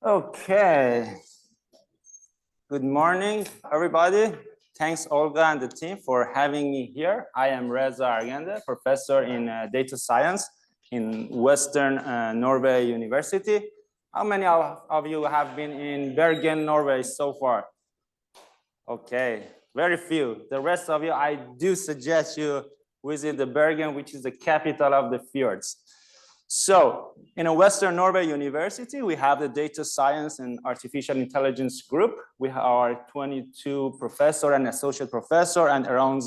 Okay. Good morning, everybody. Thanks, Olga and the team, for having me here. I am Rezah Arghandeh, professor in data science in Western Norway University. How many of you have been in Bergen, Norway so far? Okay, very few. The rest of you, I do suggest you visit the Bergen, which is the capital of the fjords. So in a Western Norway University, we have the data science and artificial intelligence group. We are 22 professor and associate professor and around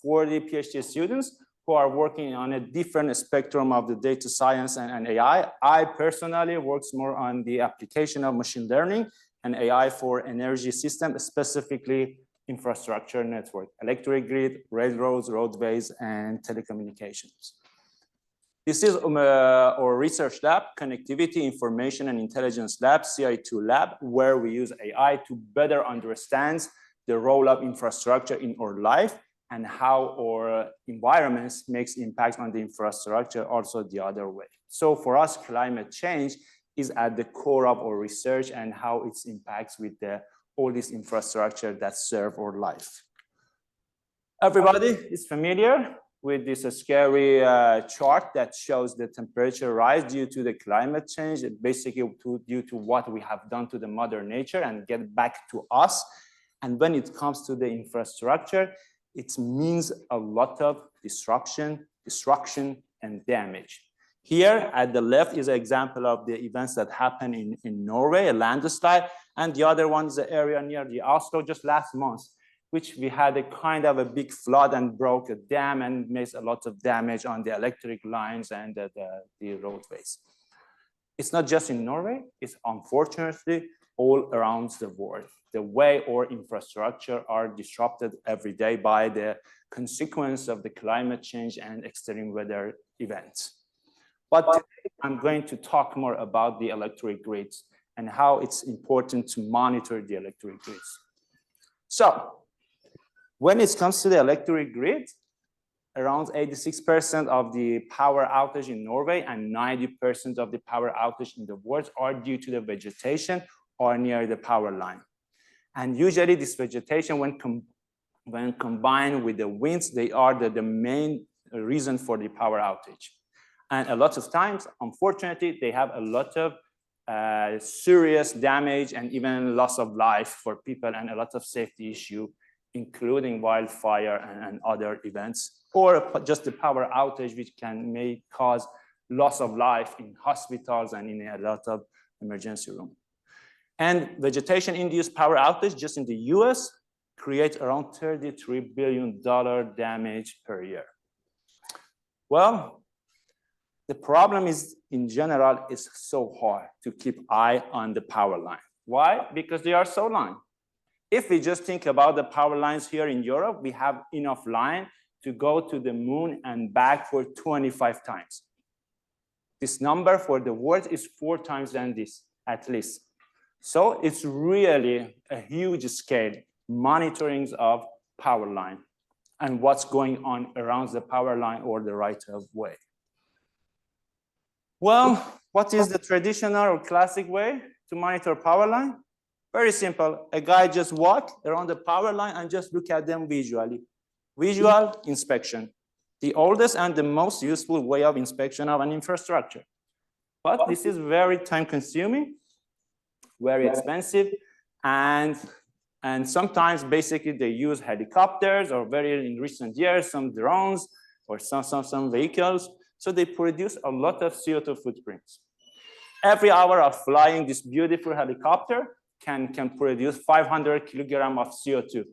40 PhD students who are working on a different spectrum of the data science and AI. I personally works more on the application of machine learning and AI for energy system, specifically infrastructure network, electric grid, railroads, roadways, and telecommunications. This is our research lab, Connectivity, Information, and Intelligence Lab, CI2 lab, where we use AI to better understand the role of infrastructure in our life and how our environments makes impact on the infrastructure also the other way. So for us, climate change is at the core of our research and how it impacts with all this infrastructure that serve our life. Everybody is familiar with this scary chart that shows the temperature rise due to the climate change, basically due to what we have done to the mother nature and get back to us. And when it comes to the infrastructure, it means a lot of destruction, and damage. Here at the left is an example of the events that happened in Norway, a landslide, and the other one is the area near the Oslo just last month, which we had a kind of a big flood and broke a dam and made a lot of damage on the electric lines and the roadways. It's not just in Norway, it's unfortunately all around the world. The way our infrastructure are disrupted every day by the consequence of the climate change and extreme weather events. But today I'm going to talk more about the electric grids and how it's important to monitor the electric grids. So, when it comes to the electric grid, around 86% of the power outage in Norway and 90% of the power outage in the world are due to the vegetation or near the power line. And usually this vegetation, when combined with the winds, they are the main reason for the power outage. And a lot of times, unfortunately, they have a lot of serious damage and even loss of life for people and a lot of safety issue, including wildfire and other events, or just the power outage, which may cause loss of life in hospitals and in a lot of emergency room. And vegetation-induced power outage just in the US creates around $33 billion damage per year. Well, the problem is, in general, it's so hard to keep eye on the power line. Why? Because they are so long. If we just think about the power lines here in Europe, we have enough line to go to the moon and back for 25 times. This number for the world is 4 times than this, at least. So it's really a huge scale monitoring of power line and what's going on around the power line or the right of way. Well, what is the traditional or classic way to monitor power line? Very simple. A guy just walk around the power line and just look at them visually. Visual inspection, the oldest and the most useful way of inspection of an infrastructure. But this is very time consuming, very expensive, and sometimes basically they use helicopters or very in recent years, some drones or some vehicles. So they produce a lot of CO2 footprints. Every hour of flying this beautiful helicopter can produce 500 kilograms of CO2.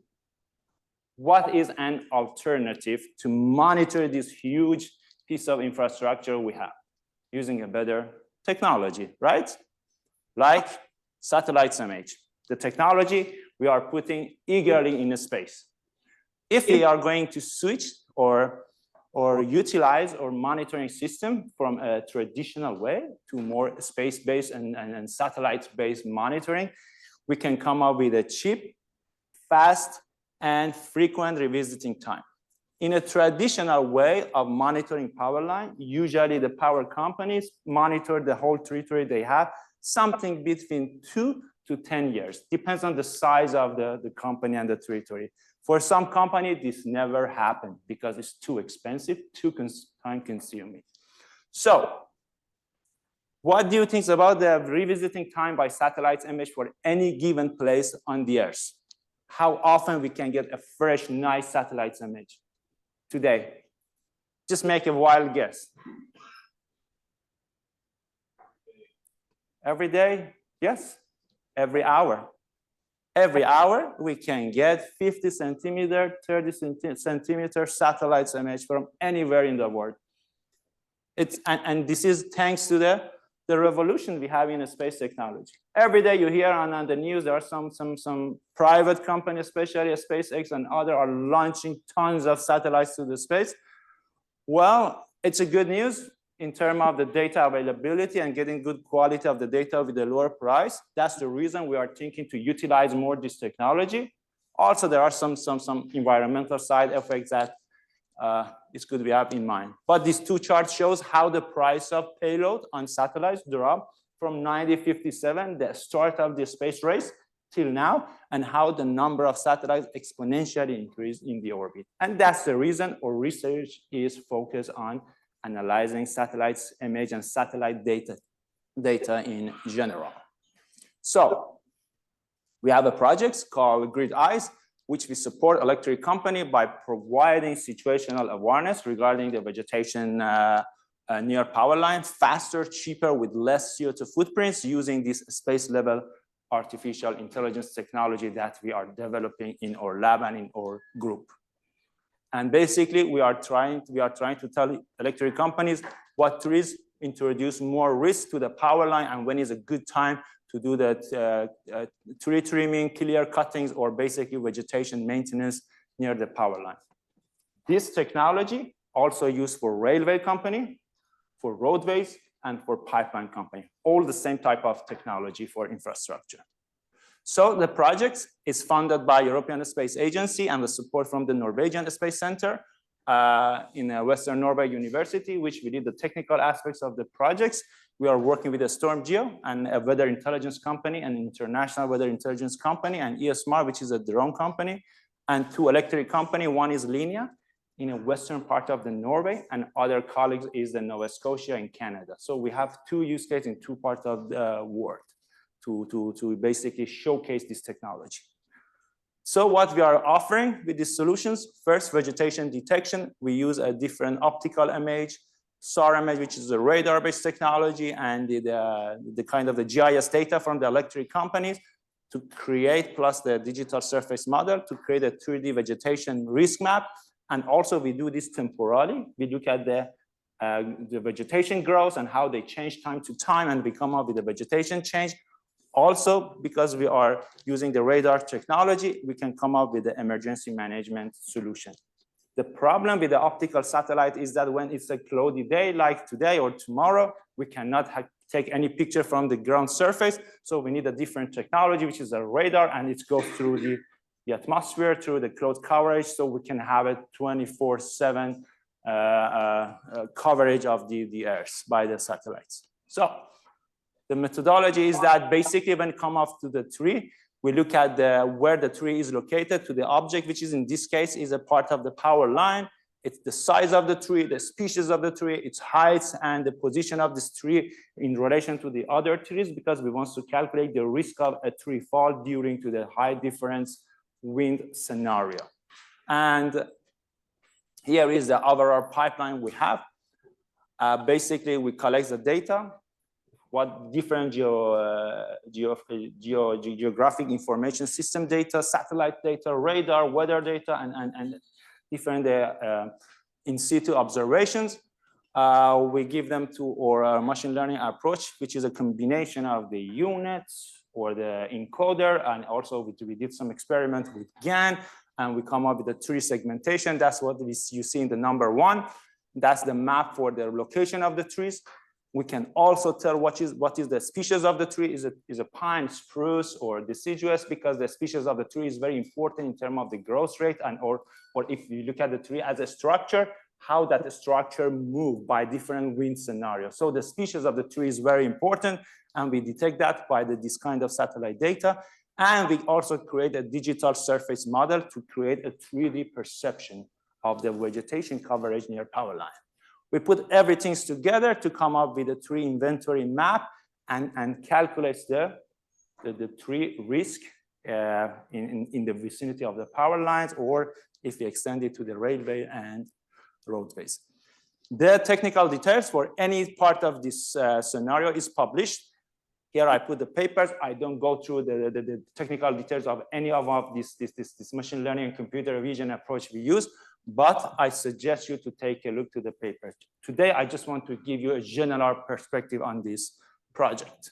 What is an alternative to monitor this huge piece of infrastructure we have? Using a better technology, right? Like satellite image. The technology we are putting eagerly in space. If we are going to switch or utilize our monitoring system from a traditional way to more space-based and satellite-based monitoring, we can come up with a cheap, fast, and frequent revisiting time. In a traditional way of monitoring power line, usually the power companies monitor the whole territory they have something between 2 to 10 years. Depends on the size of the company and the territory. For some company, this never happened because it's too expensive, too time-consuming. So what do you think about the revisiting time by satellite image for any given place on the Earth? How often we can get a fresh, nice satellite image today? Just make a wild guess. Every day? Yes. Every hour. Every hour, we can get 50 centimeter, 30 centimeter satellite image from anywhere in the world. And this is thanks to the revolution we have in space technology. Every day you hear on the news, there are some private companies, especially SpaceX and other, are launching tons of satellites to the space. Well, it's a good news in terms of the data availability and getting good quality of the data with a lower price. That's the reason we are thinking to utilize more this technology. Also, there are some environmental side effects that it's good we have in mind. But these two charts shows how the price of payload on satellites dropped from 1957, the start of the space race, till now, and how the number of satellites exponentially increased in the orbit. And that's the reason our research is focused on analyzing satellites image and satellite data in general. So we have a project called Grid Eyes, which we support electric company by providing situational awareness regarding the vegetation near power line, faster, cheaper, with less CO2 footprints using this space level artificial intelligence technology that we are developing in our lab and in our group. And basically, we are trying to tell electric companies what trees introduce more risk to the power line and when is a good time to do that tree trimming, clear cuttings, or basically vegetation maintenance near the power line. This technology also used for railway company, for roadways, and for pipeline company. All the same type of technology for infrastructure. So the project is funded by European Space Agency and the support from the Norwegian Space Center in Western Norway University, which we did the technical aspects of the projects. We are working with a StormGeo and a weather intelligence company, an international weather intelligence company, and ESMAR, which is a drone company, and two electric company. One is Linia in a western part of the Norway, and other colleagues is the Nova Scotia in Canada. So we have two use cases in two parts of the world to basically showcase this technology. So what we are offering with these solutions, first, vegetation detection. We use a different optical image, SAR image, which is a radar-based technology, and the kind of the GIS data from the electric companies to create, plus the digital surface model, to create a 3D vegetation risk map. And also we do this temporally. We look at the vegetation growth and how they change time to time, and we come up with a vegetation change. Also, because we are using the radar technology, we can come up with the emergency management solution. The problem with the optical satellite is that when it's a cloudy day, like today or tomorrow, we cannot take any picture from the ground surface. So we need a different technology, which is a radar, and it goes through the atmosphere, through the cloud coverage, so we can have a 24/7 coverage of the Earth by the satellites. So the methodology is that basically when it comes up to the tree, we look at where the tree is located to the object, which is in this case is a part of the power line. It's the size of the tree, the species of the tree, its heights, and the position of this tree in relation to the other trees, because we want to calculate the risk of a tree fall during to the high difference wind scenario. And here is the overall pipeline we have. Basically, we collect the data, what different geographic information system data, satellite data, radar, weather data, and different in situ observations. We give them to our machine learning approach, which is a combination of the units or the encoder, and also we did some experiment with GAN, and we come up with a tree segmentation. That's what you see in the number 1. That's the map for the location of the trees. We can also tell what is the species of the tree. Is a pine, spruce, or deciduous, because the species of the tree is very important in terms of the growth rate, and or if you look at the tree as a structure, how that structure move by different wind scenarios. So the species of the tree is very important, and we detect that by this kind of satellite data. And we also create a digital surface model to create a 3D perception of the vegetation coverage near power line. We put everything together to come up with a tree inventory map and calculates the tree risk in the vicinity of the power lines, or if we extend it to the railway and roadways. The technical details for any part of this scenario is published. Here I put the papers. I don't go through the technical details of any of this machine learning and computer vision approach we use, but I suggest you to take a look to the paper. Today, I just want to give you a general perspective on this project.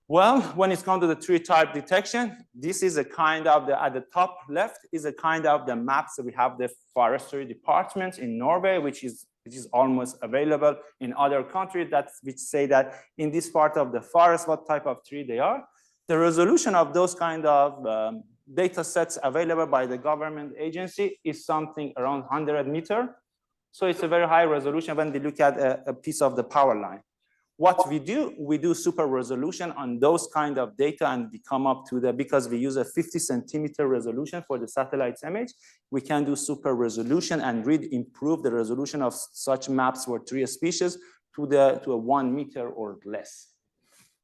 Well, when it comes to the tree type detection, this is a kind of at the top left is a kind of the maps that we have the forestry department in Norway, which is almost available in other countries which say that in this part of the forest, what type of tree they are. The resolution of those kind of data sets available by the government agency is something around 100 meters. So it's a very high resolution when we look at a piece of the power line. What we do super resolution on those kind of data, and we come up to because we use a 50 centimeter resolution for the satellite's image, we can do super resolution and really improve the resolution of such maps for tree species to a 1 meter or less.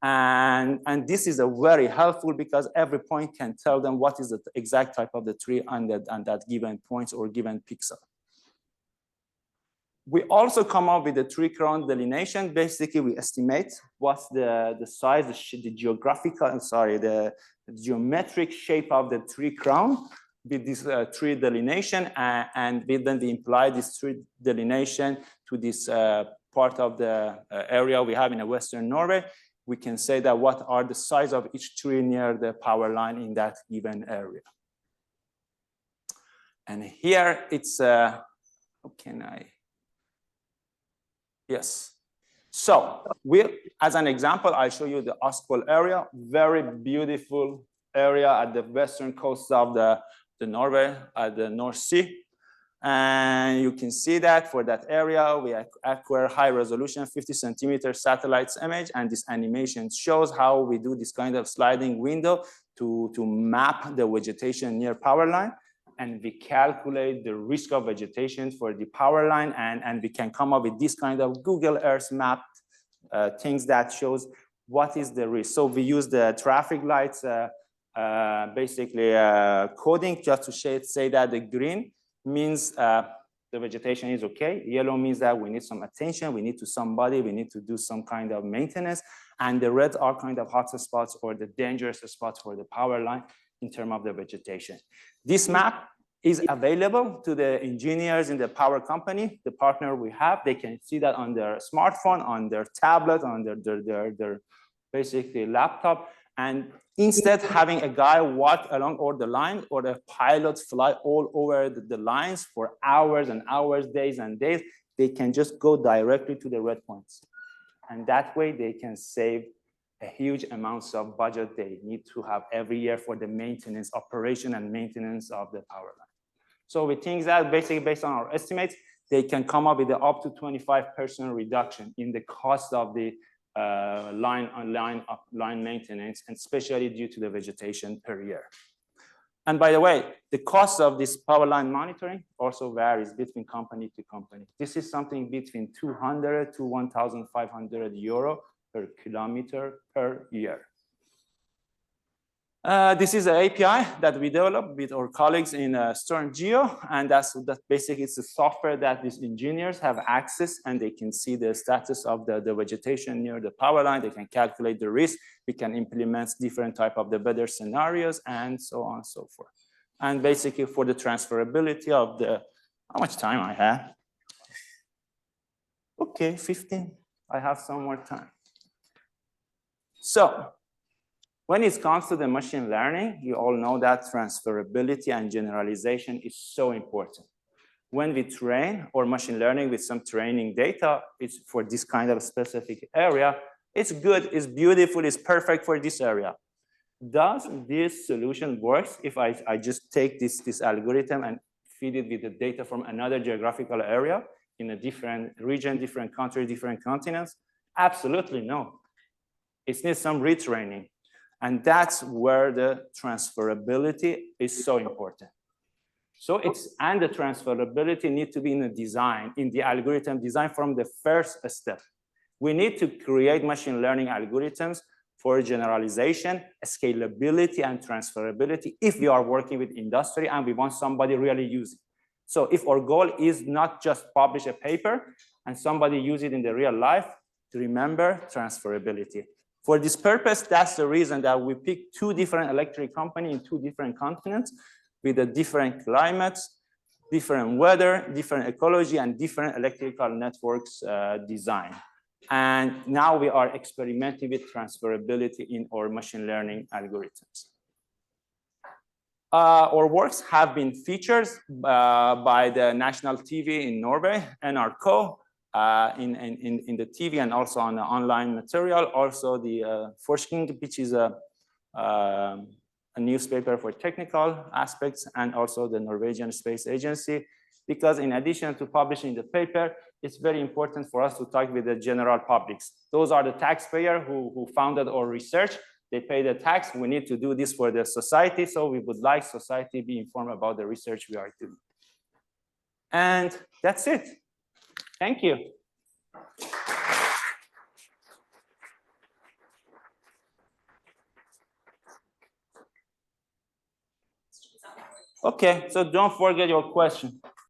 And this is a very helpful because every point can tell them what is the exact type of the tree on that given point or given pixel. We also come up with a tree crown delineation. Basically, we estimate what's the size, the geometric shape of the tree crown with this tree delineation, and then we apply this tree delineation to this part of the area we have in Western Norway. We can say that what are the size of each tree near the power line in that given area. And here it's, how can I? Yes. So as an example, I'll show you the Askvoll area, very beautiful area at the western coast of the Norway, at the North Sea. And you can see that for that area, we acquire high resolution 50 centimeter satellites image. And this animation shows how we do this kind of sliding window to map the vegetation near power line. And we calculate the risk of vegetation for the power line, and we can come up with this kind of Google Earth map things that shows what is the risk. So we use the traffic lights basically coding just to say that the green means the vegetation is okay. Yellow means that we need some attention, we need to do some kind of maintenance, and the red are kind of hot spots or the dangerous spots for the power line in terms of the vegetation. This map is available to the engineers in the power company, the partner we have. They can see that on their smartphone, on their tablet, on their basically laptop. And instead having a guy walk along all the lines or the pilot fly all over the lines for hours and hours, days and days, they can just go directly to the red points. And that way they can save a huge amounts of budget they need to have every year for the maintenance, operation and maintenance of the power line. So we think that basically based on our estimates, they can come up with up to 25% reduction in the cost of the line maintenance, and especially due to the vegetation per year. And by the way, the cost of this power line monitoring also varies between company to company. This is something between 200 to 1,500 euro per kilometer per year. This is an API that we developed with our colleagues in Stern Geo, and that basically it's a software that these engineers have access, and they can see the status of the vegetation near the power line. They can calculate the risk. We can implement different type of the weather scenarios and so on and so forth. And basically for the transferability of the, how much time I have? Okay, 15. I have some more time. So when it comes to the machine learning, you all know that transferability and generalization is so important. When we train or machine learning with some training data, it's for this kind of specific area, it's good, it's beautiful, it's perfect for this area. Does this solution work if I just take this algorithm and feed it with the data from another geographical area in a different region, different country, different continents? Absolutely no. It needs some retraining. And that's where the transferability is so important. So and the transferability need to be in the design, in the algorithm design from the first step. We need to create machine learning algorithms for generalization, scalability, and transferability if we are working with industry and we want somebody really use it. So if our goal is not just publish a paper and somebody use it in the real life, to remember transferability. For this purpose, that's the reason that we picked 2 different electric companies in 2 different continents with a different climates, different weather, different ecology, and different electrical networks design. And now we are experimenting with transferability in our machine learning algorithms. Our works have been featured by the national TV in Norway, NRK, in the TV and also on the online material. Also the Forskning, which is a newspaper for technical aspects, and also the Norwegian Space Agency. Because in addition to publishing the paper, it's very important for us to talk with the general publics. Those are the taxpayers who funded our research. They pay the tax. We need to do this for the society. So we would like society to be informed about the research we are doing. And that's it. Thank you. Okay, so don't forget your question.